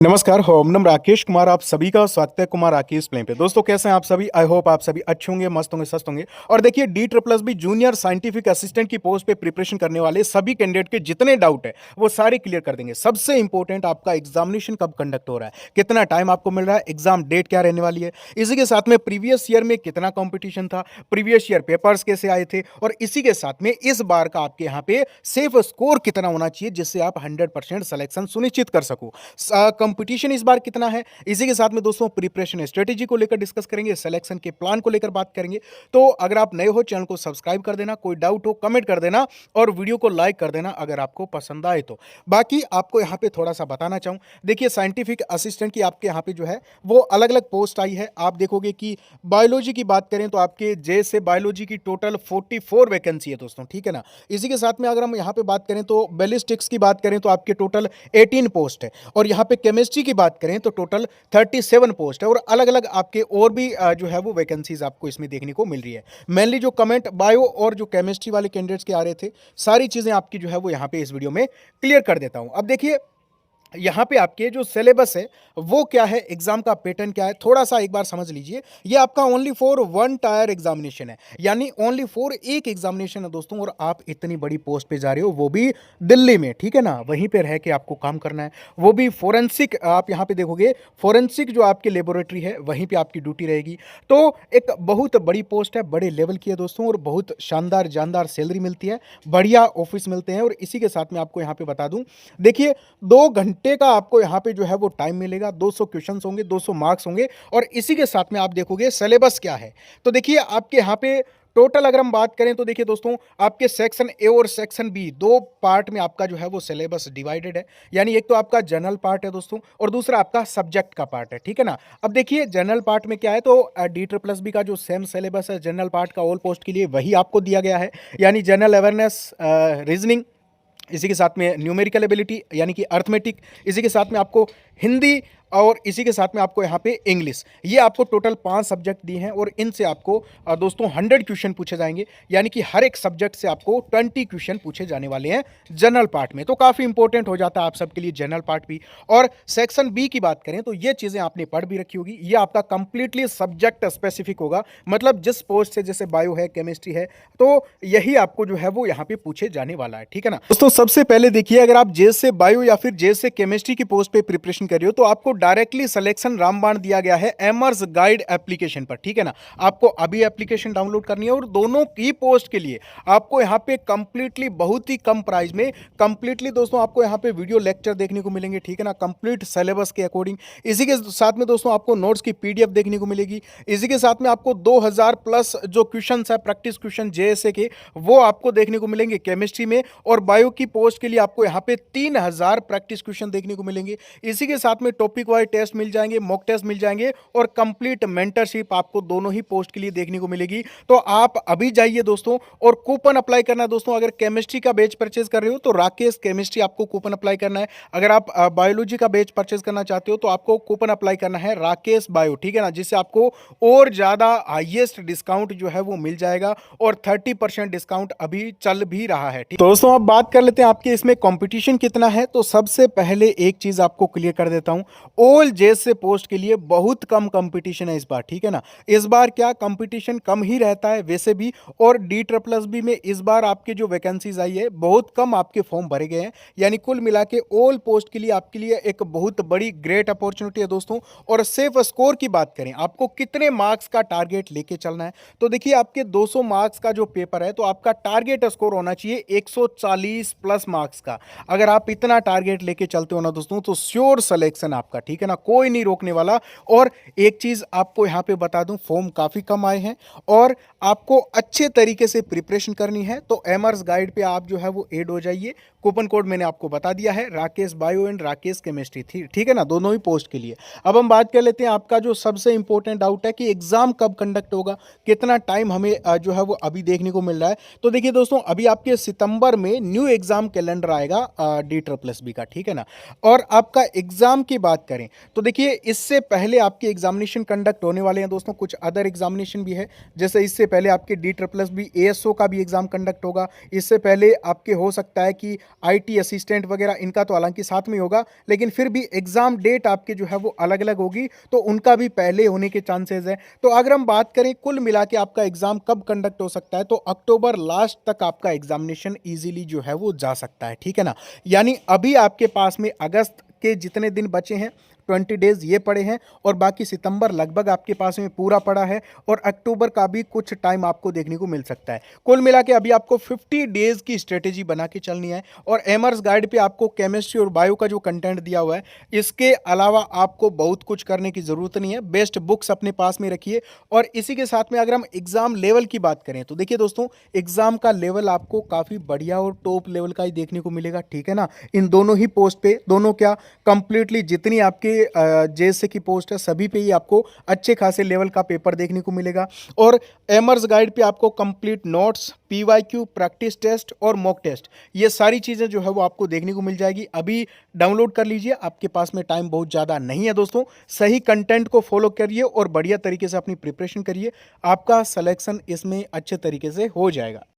नमस्कार, होम नम राकेश कुमार आप सभी का स्वागत है कुमार राकेश प्लेन पे। दोस्तों कैसे हैं आप सभी? आई होप आप सभी अच्छे होंगे, मस्त होंगे, स्वस्थ होंगे। और देखिए D triple B junior scientific assistant की पोस्ट पे प्रिपरेशन करने वाले सभी कैंडिडेट के जितने डाउट है वो सारे क्लियर कर देंगे। सबसे इंपॉर्टेंट आपका एग्जामिनेशन कब कंडक्ट हो रहा है, कितना टाइम आपको मिल रहा है, एग्जाम डेट क्या रहने वाली है, इसी के साथ में प्रीवियस ईयर में कितना कॉम्पिटिशन था, प्रीवियस ईयर पेपर्स कैसे आए थे, और इसी के साथ में इस बार का आपके यहाँ पे सेफ स्कोर कितना होना चाहिए जिससे आप 100% सिलेक्शन सुनिश्चित कर सको। कंपटीशन इस बार कितना है, इसी के साथ में दोस्तों प्रिपरेशन स्ट्रेटेजी को लेकर डिस्कस करेंगे, सिलेक्शन के प्लान को लेकर बात करेंगे। तो अगर आप नए हो चैनल को सब्सक्राइब कर देना, कोई डाउट हो कमेंट कर देना और वीडियो को लाइक कर देना अगर आपको पसंद आए तो। बाकी आपको यहाँ पे थोड़ा सा बताना चाहूँ, देखिए साइंटिफिक असिस्टेंट की आपके यहाँ पे जो है वो अलग अलग पोस्ट आई है। आप देखोगे कि बायोलॉजी की बात करें तो आपके जे से बायोलॉजी की टोटल 44 वैकेंसी है दोस्तों, ठीक है ना। इसी के साथ में अगर हम यहाँ पे बात करें तो बैलिस्टिक्स की बात करें तो आपके टोटल 18 पोस्ट है, और यहाँ पे केमिस्ट्री की बात करें तो टोटल 37 पोस्ट है, और अलग अलग आपके और भी जो है वो वैकेंसीज आपको इसमें देखने को मिल रही है। मेनली जो कमेंट बायो और जो केमिस्ट्री वाले कैंडिडेट्स के आ रहे थे, सारी चीज़ें आपकी जो है वो यहाँ पे इस वीडियो में क्लियर कर देता हूँ। अब देखिए यहाँ पे आपके जो सिलेबस है वो क्या है, एग्जाम का पैटर्न क्या है, थोड़ा सा एक बार समझ लीजिए। ये आपका only for one tyre examination है, यानी ओनली फॉर एक एग्जामिनेशन है दोस्तों, और आप इतनी बड़ी पोस्ट पे जा रहे हो वो भी दिल्ली में, ठीक है ना। वहीं पे रह के आपको काम करना है, वो भी फोरेंसिक। आप यहाँ पे देखोगे फोरेंसिक जो आपकी लेबोरेटरी है वहीं पे आपकी ड्यूटी रहेगी। तो एक बहुत बड़ी पोस्ट है, बड़े लेवल की है दोस्तों, और बहुत शानदार जानदार सैलरी मिलती है, बढ़िया ऑफिस मिलते हैं। और इसी के साथ में आपको यहाँ पे बता दूं, देखिए 2 घंटे का आपको यहाँ पे जो है वो टाइम मिलेगा, 200 क्वेश्चंस होंगे, 200 मार्क्स होंगे, और इसी के साथ में आप देखोगे सिलेबस क्या है। तो देखिए आपके यहाँ पे टोटल अगर हम बात करें तो देखिए दोस्तों, आपके सेक्शन ए और सेक्शन बी दो पार्ट में आपका जो है वो सिलेबस डिवाइडेड है। यानी एक तो आपका जनरल पार्ट है दोस्तों, और दूसरा आपका सब्जेक्ट का पार्ट है, ठीक है ना। अब देखिए जनरल पार्ट में क्या है, तो डी ट्रिपल बी का जो सेम सिलेबस है जनरल पार्ट का ऑल पोस्ट के लिए वही आपको दिया गया है। यानी जनरल अवेयरनेस, रीजनिंग, इसी के साथ में न्यूमेरिकल एबिलिटी यानी कि अर्थमेटिक, इसी के साथ में आपको हिंदी, और इसी के साथ में आपको यहाँ पे इंग्लिश। ये आपको टोटल 5 सब्जेक्ट दिए हैं, और इनसे आपको दोस्तों 100 क्वेश्चन पूछे जाएंगे। यानी कि हर एक सब्जेक्ट से आपको 20 क्वेश्चन पूछे जाने वाले हैं जनरल पार्ट में। तो काफ़ी इंपॉर्टेंट हो जाता है आप सबके लिए जनरल पार्ट भी। और सेक्शन बी की बात करें तो ये चीज़ें आपने पढ़ भी रखी होगी, ये आपका कंप्लीटली सब्जेक्ट स्पेसिफिक होगा। मतलब जिस पोस्ट से, जैसे बायो है, केमिस्ट्री है, तो यही आपको जो है वो यहाँ पे पूछे जाने वाला है, ठीक है ना। दोस्तों सबसे पहले देखिए, अगर आप जे से बायो या फिर जे से केमिस्ट्री की पोस्ट पे प्रिपरेशन कर रहे हो तो आपको डायरेक्टली सिलेक्शन रामबाण दिया गया है एमर्स गाइड एप्लीकेशन पर, ठीक है ना। आपको अभी एप्लीकेशन डाउनलोड करनी है, और दोनों की पोस्ट के लिए आपको यहाँ पे कंप्लीटली बहुत ही कम प्राइस में कंप्लीटली दोस्तों आपको यहाँ पे वीडियो लेक्चर देखने को मिलेंगे, ठीक है ना, कंप्लीट सिलेबस के अकॉर्डिंग। इसी के साथ में दोस्तों आपको नोट्स की पीडीएफ देखने को मिलेगी। इसी के साथ में आपको 2000 प्लस जो क्वेश्चन है, प्रैक्टिस क्वेश्चन जेएसए के, वो आपको देखने को मिलेंगे केमिस्ट्री में। और बायो की पोस्ट के लिए आपको यहाँ पे 3000 प्रैक्टिस क्वेश्चन देखने को मिलेंगे। इसी के साथ में टॉपिक वाइज टेस्ट मिल जाएंगे, मॉक टेस्ट मिल जाएंगे, और कंप्लीट मेंटरशिप आपको दोनों ही पोस्ट के लिए देखने को मिलेगी। तो आप अभी जाइए दोस्तों, और कूपन अप्लाई करना है दोस्तों। अगर केमिस्ट्री का बैच परचेज कर रहे हो तो राकेश केमिस्ट्री आपको कूपन अप्लाई करना है। अगर आप बायोलॉजी का बैच परचेज करना चाहते हो तो आपको कूपन अप्लाई करना है राकेश बायो, ठीक है ना, जिससे आपको और ज्यादा हाईएस्ट डिस्काउंट जो है वो मिल जाएगा, और 30% डिस्काउंट अभी चल भी रहा है। तो दोस्तों अब बात कर लेते हैं आपके इसमें कंपटीशन कितना है। तो सबसे पहले एक चीज आपको क्लियर कर देता हूं, ऑल जेएसए पोस्ट के लिए बहुत कम कंपटीशन है इस बार, ठीक है ना। इस बार क्या कंपटीशन कम ही रहता है वैसे भी, और डी ट्रिपल बी में इस बार आपके जो वैकेंसीज आई है बहुत कम आपके फॉर्म भरे गए हैं। यानी कुल मिला के ऑल पोस्ट के लिए आपके लिए एक बहुत बड़ी ग्रेट अपॉर्चुनिटी है दोस्तों। और सेफ स्कोर की बात करें, आपको कितने मार्क्स का टारगेट लेके चलना है, तो देखिए आपके 200 मार्क्स का जो पेपर है, तो आपका टारगेट स्कोर होना चाहिए 140 प्लस मार्क्स का। अगर आप इतना टारगेट लेके चलते हो ना दोस्तों, तो श्योर सिलेक्शन आपका, ठीक है ना, कोई नहीं रोकने वाला। और एक चीज आपको यहां पे बता दूं, फॉर्म काफी कम आए हैं, और आपको अच्छे तरीके से प्रिपरेशन करनी है तो एमर्स गाइड पे आप जो है वो ऐड हो जाइए। कूपन कोड मैंने आपको बता दिया है, Rakesh bio and Rakesh chemistry, ठीक है ना, दोनों ही पोस्ट के लिए। अब हम बात कर लेते हैं आपका जो सबसे इंपॉर्टेंट डाउट है कि एग्जाम कब कंडक्ट होगा, कितना टाइम हमें जो है वो अभी देखने को मिल रहा है। तो देखिए दोस्तों, अभी आपके सितंबर में न्यू एग्जाम कैलेंडर आएगा डी ट्रिपल बी का, ठीक है ना। और आपका एग्जाम की बात करें तो देखिए इससे पहले आपके एग्जामिनेशन कंडक्ट होने वाले हैं दोस्तों, कुछ अदर एग्जामिनेशन भी है। जैसे इससे पहले आपके DSSS ASO का भी एग्जाम कंडक्ट होगा। इससे पहले आपके हो सकता है कि IT असिस्टेंट वगैरह, इनका तो हालांकि साथ में होगा, लेकिन फिर भी एग्जाम डेट आपके जो है वो अलग अलग होगी, तो उनका भी पहले होने के चांसेस है। तो अगर हम बात करें कुल मिला के आपका एग्जाम कब कंडक्ट हो सकता है, तो अक्टूबर लास्ट तक आपका एग्जामिनेशन इजीली जो है वो जा सकता है, ठीक है ना। यानी अभी आपके पास में अगस्त के जितने दिन बचे हैं 20 डेज ये पड़े हैं, और बाकी सितंबर लगभग आपके पास में पूरा पड़ा है, और अक्टूबर का भी कुछ टाइम आपको देखने को मिल सकता है। कुल मिला के अभी आपको 50 डेज की स्ट्रेटेजी बना के चलनी है। और एमर्स गाइड पे आपको केमिस्ट्री और बायो का जो कंटेंट दिया हुआ है, इसके अलावा आपको बहुत कुछ करने की ज़रूरत नहीं है। बेस्ट बुक्स अपने पास में रखिए। और इसी के साथ में अगर हम एग्ज़ाम लेवल की बात करें तो देखिए दोस्तों, एग्ज़ाम का लेवल आपको काफ़ी बढ़िया और टॉप लेवल का ही देखने को मिलेगा, ठीक है ना। इन दोनों ही पोस्ट पे, दोनों क्या कंप्लीटली जितनी आपके JSA की पोस्ट है सभी पे ही आपको अच्छे खासे लेवल का पेपर देखने को मिलेगा। और एमर्स गाइड पे आपको complete notes, PYQ, practice test और मॉक टेस्ट, ये सारी चीज़ें जो है वो आपको देखने को मिल जाएगी। अभी डाउनलोड कर लीजिए, आपके पास में टाइम बहुत ज़्यादा नहीं है दोस्तों। सही कंटेंट को फॉलो करिए और बढ़िया तरीके से अपनी प्रिपरेशन करिए, आपका सिलेक्शन इसमें अच्छे तरीके से हो जाएगा।